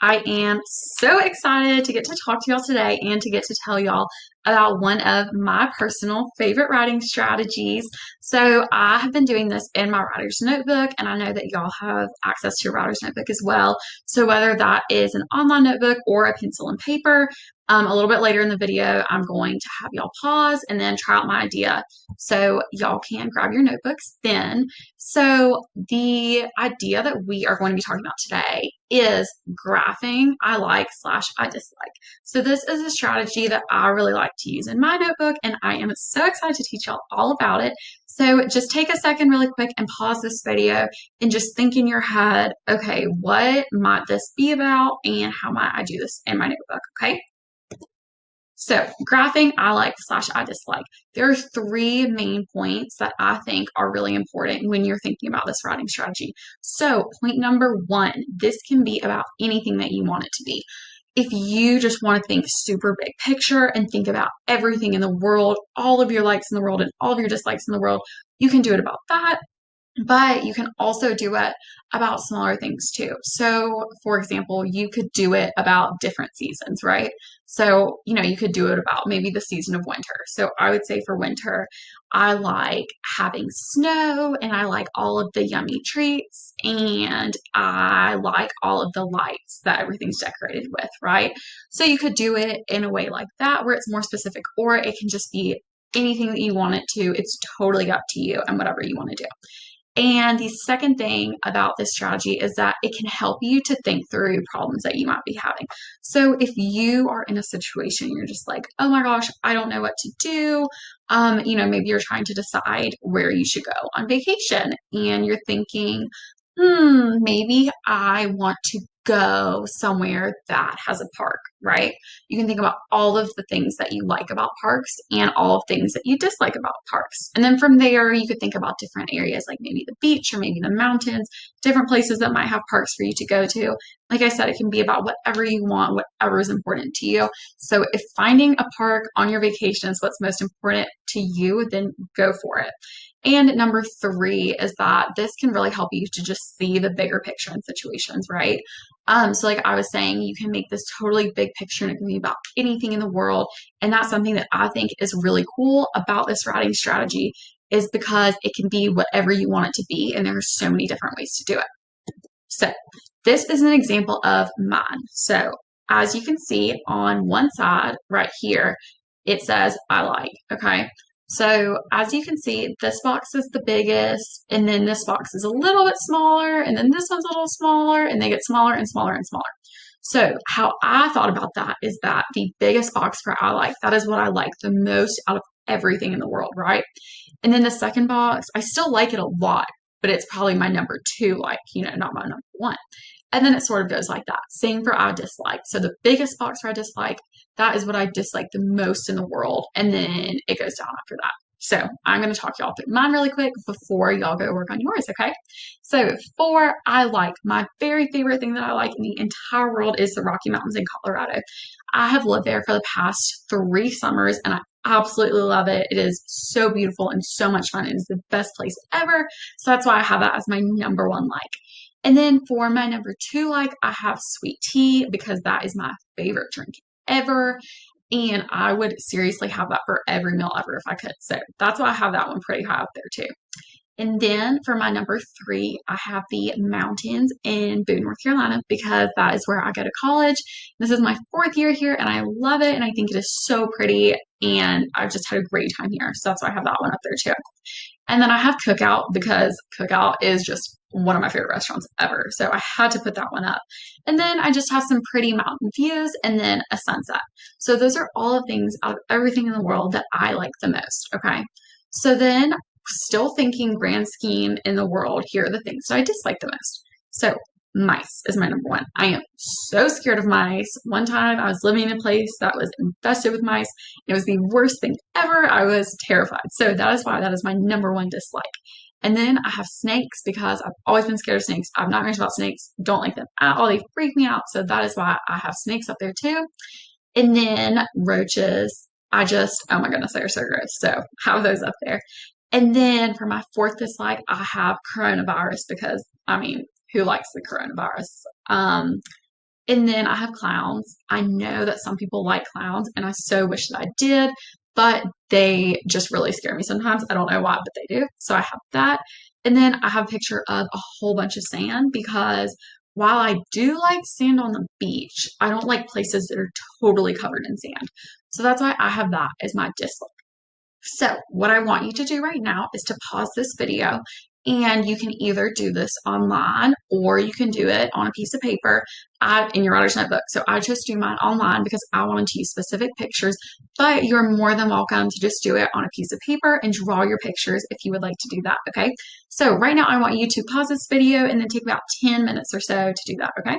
I am so excited to get to talk to y'all today and to get to tell y'all about one of my personal favorite writing strategies. So, I have been doing this in my writer's notebook, and I know that y'all have access to your writer's notebook as well. So, whether that is an online notebook or a pencil and paper, a little bit later in the video, I'm going to have y'all pause and then try out my idea so y'all can grab your notebooks then. So, the idea that we are going to be talking about today is graphing I like slash I dislike. So, this is a strategy that I really like to use in my notebook, and I am so excited to teach y'all all about it. So, just take a second really quick and pause this video and just think in your head, okay, what might this be about, and how might I do this in my notebook? Okay. So, graphing I like slash I dislike. There are three main points that I think are really important when you're thinking about this writing strategy. So, point number one, this can be about anything that you want it to be. If you just want to think super big picture and think about everything in the world, all of your likes in the world and all of your dislikes in the world, you can do it about that. But you can also do it about smaller things too. So, for example, you could do it about different seasons, right? So, you could do it about maybe the season of winter. So, I would say for winter, I like having snow and I like all of the yummy treats and I like all of the lights that everything's decorated with, right? So, you could do it in a way like that where it's more specific, or it can just be anything that you want it to. It's totally up to you and whatever you want to do. And the second thing about this strategy is that it can help you to think through problems that you might be having. So if you are in a situation, you're just like, oh my gosh, I don't know what to do. Maybe you're trying to decide where you should go on vacation and you're thinking, maybe I want to go somewhere that has a park, right? You can think about all of the things that you like about parks and all of things that you dislike about parks. And then from there, you could think about different areas like maybe the beach or maybe the mountains, different places that might have parks for you to go to. Like I said, it can be about whatever you want, whatever is important to you. So if finding a park on your vacation is what's most important to you, then go for it. And number three is that this can really help you to just see the bigger picture in situations, right? So like I was saying, you can make this totally big picture and it can be about anything in the world. And that's something that I think is really cool about this writing strategy is because it can be whatever you want it to be. And there are so many different ways to do it. So this is an example of mine. So as you can see on one side right here, it says I like, okay? So as you can see, this box is the biggest, and then this box is a little bit smaller, and then this one's a little smaller, and they get smaller and smaller and smaller. So how I thought about that is that the biggest box for I like, that is what I like the most out of everything in the world, right? And then the second box, I still like it a lot, but it's probably my number two, like, not my number one. And then it sort of goes like that. Same for I dislike. So the biggest box for I dislike, that is what I dislike the most in the world. And then it goes down after that. So I'm going to talk y'all through mine really quick before y'all go work on yours, okay? So for I like, my very favorite thing that I like in the entire world is the Rocky Mountains in Colorado. I have lived there for the past 3 summers and I absolutely love it. It is so beautiful and so much fun. It is the best place ever. So that's why I have that as my number one like. And then for my number two like, I have sweet tea because that is my favorite drink ever. And I would seriously have that for every meal ever if I could. So that's why I have that one pretty high up there too. And then for my number three, I have the mountains in Boone, North Carolina, because that is where I go to college. This is my 4th year here, and I love it. And I think it is so pretty. And I've just had a great time here. So that's why I have that one up there too. And then I have Cookout because Cookout is just one of my favorite restaurants ever. So I had to put that one up. And then I just have some pretty mountain views and then a sunset. So those are all the things out of everything in the world that I like the most. Okay. So then, still thinking grand scheme in the world, here are the things that I dislike the most. So mice is my number one. I am so scared of mice. One time I was living in a place that was infested with mice. It was the worst thing ever. I was terrified. So that is why that is my number one dislike. And then I have snakes because I've always been scared of snakes. I'm not crazy about snakes. Don't like them at all. They freak me out. So that is why I have snakes up there too. And then roaches. Oh my goodness, they're so gross. So have those up there. And then for my fourth dislike, I have coronavirus because, I mean, who likes the coronavirus? And then I have clowns. I know that some people like clowns, and I so wish that I did, but they just really scare me sometimes. I don't know why, but they do. So I have that. And then I have a picture of a whole bunch of sand because while I do like sand on the beach, I don't like places that are totally covered in sand. So that's why I have that as my dislike. So, what I want you to do right now is to pause this video, and you can either do this online or you can do it on a piece of paper in your writer's notebook. So, I just do mine online because I wanted to use specific pictures, but you're more than welcome to just do it on a piece of paper and draw your pictures if you would like to do that. Okay. So, right now, I want you to pause this video and then take about 10 minutes or so to do that. Okay.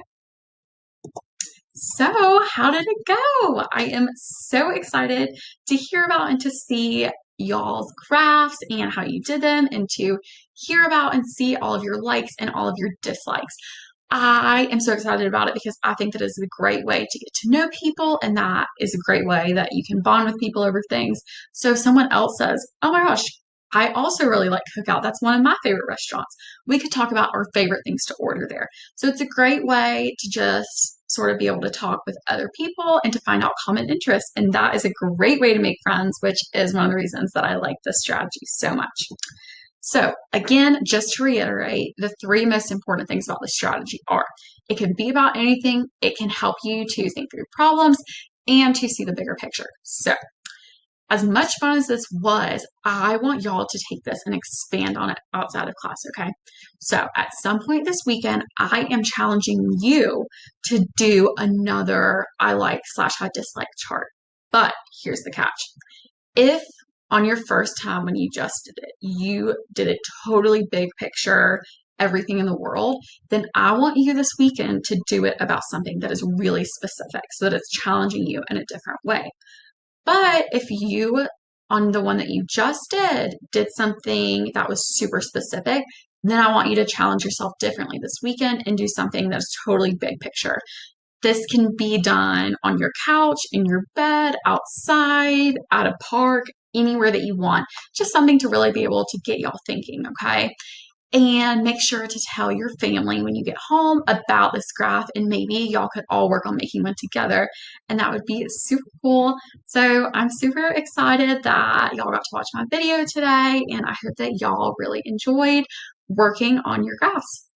So, how did it go? I am so excited to hear about and to see y'all's crafts and how you did them, and to hear about and see all of your likes and all of your dislikes. I am so excited about it because I think that is a great way to get to know people, and that is a great way that you can bond with people over things. So if someone else says, "Oh my gosh, I also really like Cookout. That's one of my favorite restaurants." We could talk about our favorite things to order there. So it's a great way to just sort of be able to talk with other people and to find out common interests. And that is a great way to make friends, which is one of the reasons that I like this strategy so much. So, again, just to reiterate, the three most important things about this strategy are it can be about anything, it can help you to think through problems, and to see the bigger picture. So, as much fun as this was, I want y'all to take this and expand on it outside of class, okay? So, at some point this weekend, I am challenging you to do another I like / I dislike chart. But here's the catch. If on your first time when you just did it, you did a totally big picture, everything in the world, then I want you this weekend to do it about something that is really specific so that it's challenging you in a different way. But if you, on the one that you just did something that was super specific, then I want you to challenge yourself differently this weekend and do something that's totally big picture. This can be done on your couch, in your bed, outside, at a park, anywhere that you want. Just something to really be able to get y'all thinking, okay? And make sure to tell your family when you get home about this graph, and maybe y'all could all work on making one together, and that would be super cool. So I'm super excited that y'all got to watch my video today, and I hope that y'all really enjoyed working on your graphs.